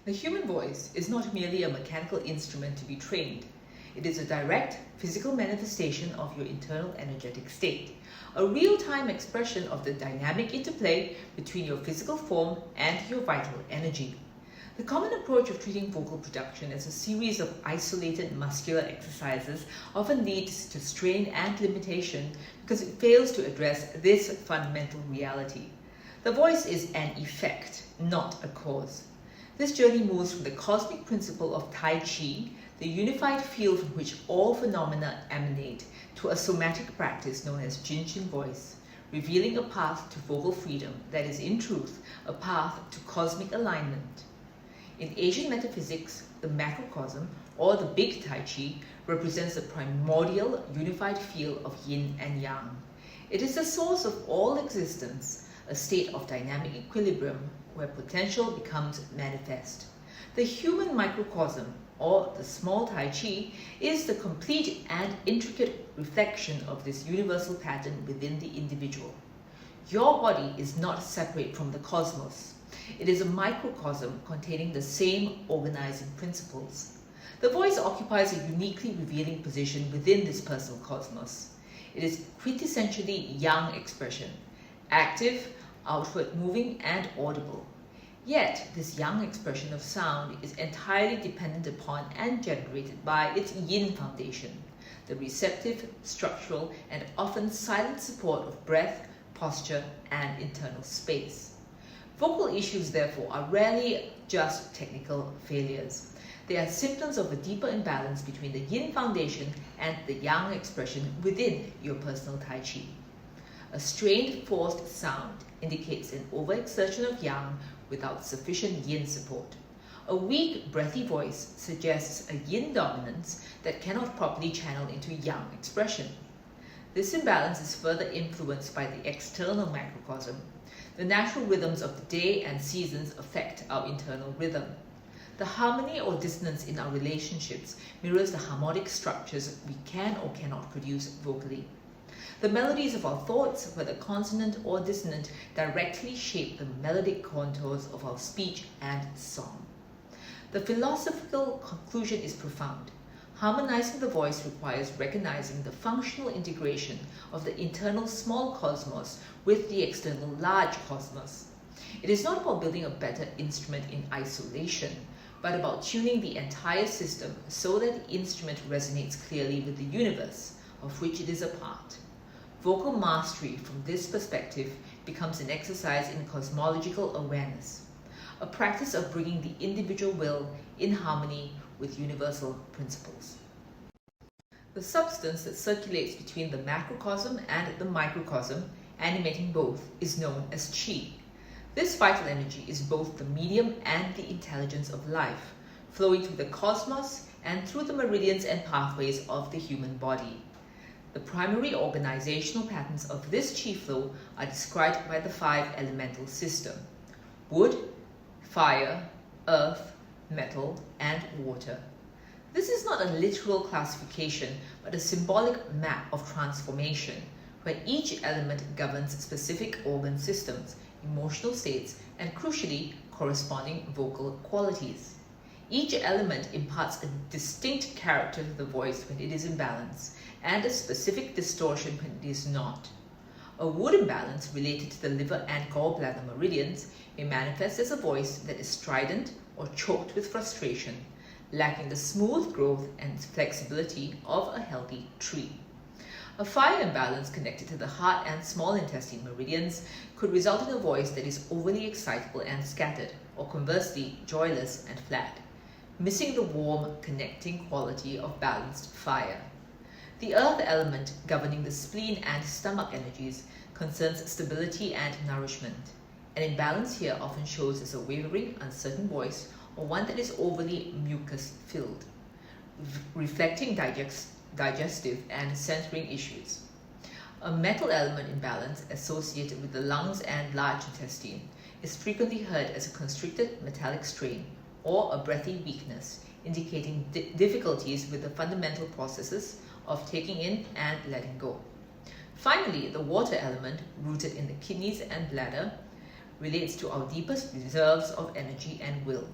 The human voice is not merely a mechanical instrument to be trained. It is a direct physical manifestation of your internal energetic state, a real-time expression of the dynamic interplay between your physical form and your vital energy. The common approach of treating vocal production as a series of isolated muscular exercises often leads to strain and limitation because it fails to address this fundamental reality. The voice is an effect, not a cause. This journey moves from the cosmic principle of Taichi, the unified field from which all phenomena emanate, to a somatic practice known as Jin voice, revealing a path to vocal freedom that is, in truth, a path to cosmic alignment. In Asian metaphysics, the Macrocosm, or the Big Taichi, represents the primordial unified field of Yin and Yang. It is the source of all existence, a state of dynamic equilibrium where potential becomes manifest. The human microcosm, or the small Taichi, is the complete and intricate reflection of this universal pattern within the individual. Your body is not separate from the cosmos. It is a microcosm containing the same organizing principles. The voice occupies a uniquely revealing position within this personal cosmos. It is quintessentially yang expression, active, outward moving, and audible. Yet, this yang expression of sound is entirely dependent upon and generated by its yin foundation, the receptive, structural, and often silent support of breath, posture, and internal space. Vocal issues, therefore, are rarely just technical failures. They are symptoms of a deeper imbalance between the yin foundation and the yang expression within your personal Taichi. A strained, forced sound indicates an overexertion of yang without sufficient yin support. A weak, breathy voice suggests a yin dominance that cannot properly channel into yang expression. This imbalance is further influenced by the external macrocosm. The natural rhythms of the day and seasons affect our internal rhythm. The harmony or dissonance in our relationships mirrors the harmonic structures we can or cannot produce vocally. The melodies of our thoughts, whether consonant or dissonant, directly shape the melodic contours of our speech and song. The philosophical conclusion is profound. Harmonizing the voice requires recognizing the functional integration of the internal small cosmos with the external large cosmos. It is not about building a better instrument in isolation, but about tuning the entire system so that the instrument resonates clearly with the universe, of which it is a part. Vocal mastery from this perspective becomes an exercise in cosmological awareness, a practice of bringing the individual will in harmony with universal principles. The substance that circulates between the macrocosm and the microcosm, animating both, is known as Qi. This vital energy is both the medium and the intelligence of life, flowing through the cosmos and through the meridians and pathways of the human body. The primary organizational patterns of this Qi flow are described by the Five Elemental System: wood, fire, earth, metal, and water. This is not a literal classification, but a symbolic map of transformation, where each element governs specific organ systems, emotional states, and crucially, corresponding vocal qualities. Each element imparts a distinct character to the voice when it is in balance, and a specific distortion when it is not. A wood imbalance related to the liver and gallbladder meridians may manifest as a voice that is strident or choked with frustration, lacking the smooth growth and flexibility of a healthy tree. A fire imbalance connected to the heart and small intestine meridians could result in a voice that is overly excitable and scattered, or conversely, joyless and flat, missing the warm, connecting quality of balanced fire. The earth element, governing the spleen and stomach energies, concerns stability and nourishment. An imbalance here often shows as a wavering, uncertain voice, or one that is overly mucus-filled, reflecting digestive and centering issues. A metal element imbalance associated with the lungs and large intestine is frequently heard as a constricted metallic strain or a breathy weakness, indicating difficulties with the fundamental processes of taking in and letting go. Finally, the water element, rooted in the kidneys and bladder, relates to our deepest reserves of energy and will.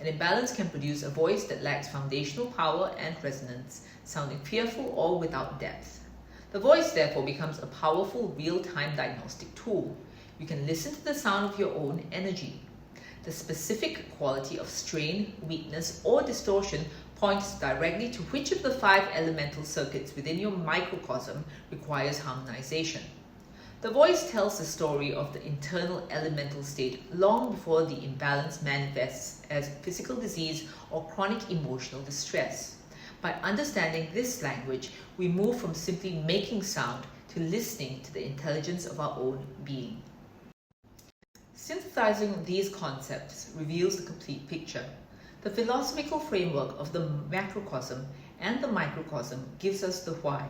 An imbalance can produce a voice that lacks foundational power and resonance, sounding fearful or without depth. The voice therefore becomes a powerful real-time diagnostic tool. You can listen to the sound of your own energy. The specific quality of strain, weakness, or distortion points directly to which of the 5 elemental circuits within your microcosm requires harmonization. The voice tells the story of the internal elemental state long before the imbalance manifests as physical disease or chronic emotional distress. By understanding this language, we move from simply making sound to listening to the intelligence of our own being. Synthesizing these concepts reveals the complete picture. The philosophical framework of the macrocosm and the microcosm gives us the why.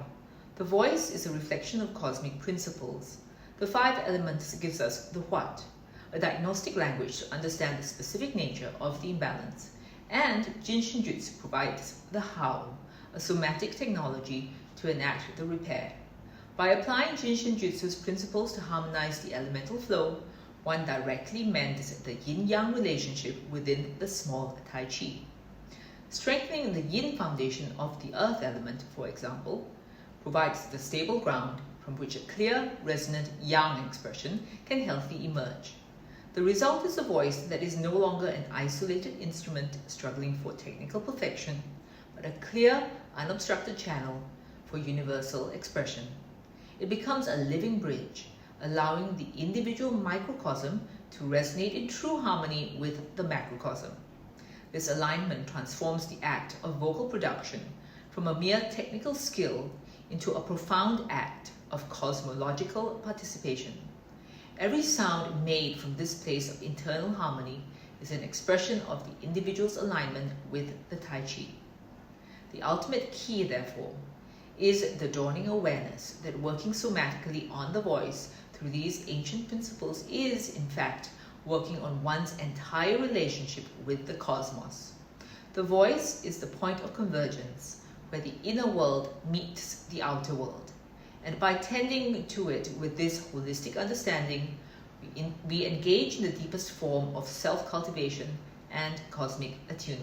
The voice is a reflection of cosmic principles. The 5 elements gives us the what, a diagnostic language to understand the specific nature of the imbalance. And Jyutsu provides the how, a somatic technology to enact the repair. By applying Jyutsu's principles to harmonize the elemental flow, one directly mends the yin-yang relationship within the small Taichi. Strengthening the yin foundation of the earth element, for example, provides the stable ground from which a clear, resonant yang expression can healthily emerge. The result is a voice that is no longer an isolated instrument struggling for technical perfection, but a clear, unobstructed channel for universal expression. It becomes a living bridge, allowing the individual microcosm to resonate in true harmony with the macrocosm. This alignment transforms the act of vocal production from a mere technical skill into a profound act of cosmological participation. Every sound made from this place of internal harmony is an expression of the individual's alignment with the Taichi. The ultimate key, therefore, is the dawning awareness that working somatically on the voice through these ancient principles is, in fact, working on one's entire relationship with the cosmos. The voice is the point of convergence, where the inner world meets the outer world. And by tending to it with this holistic understanding, we engage in the deepest form of self-cultivation and cosmic attunement.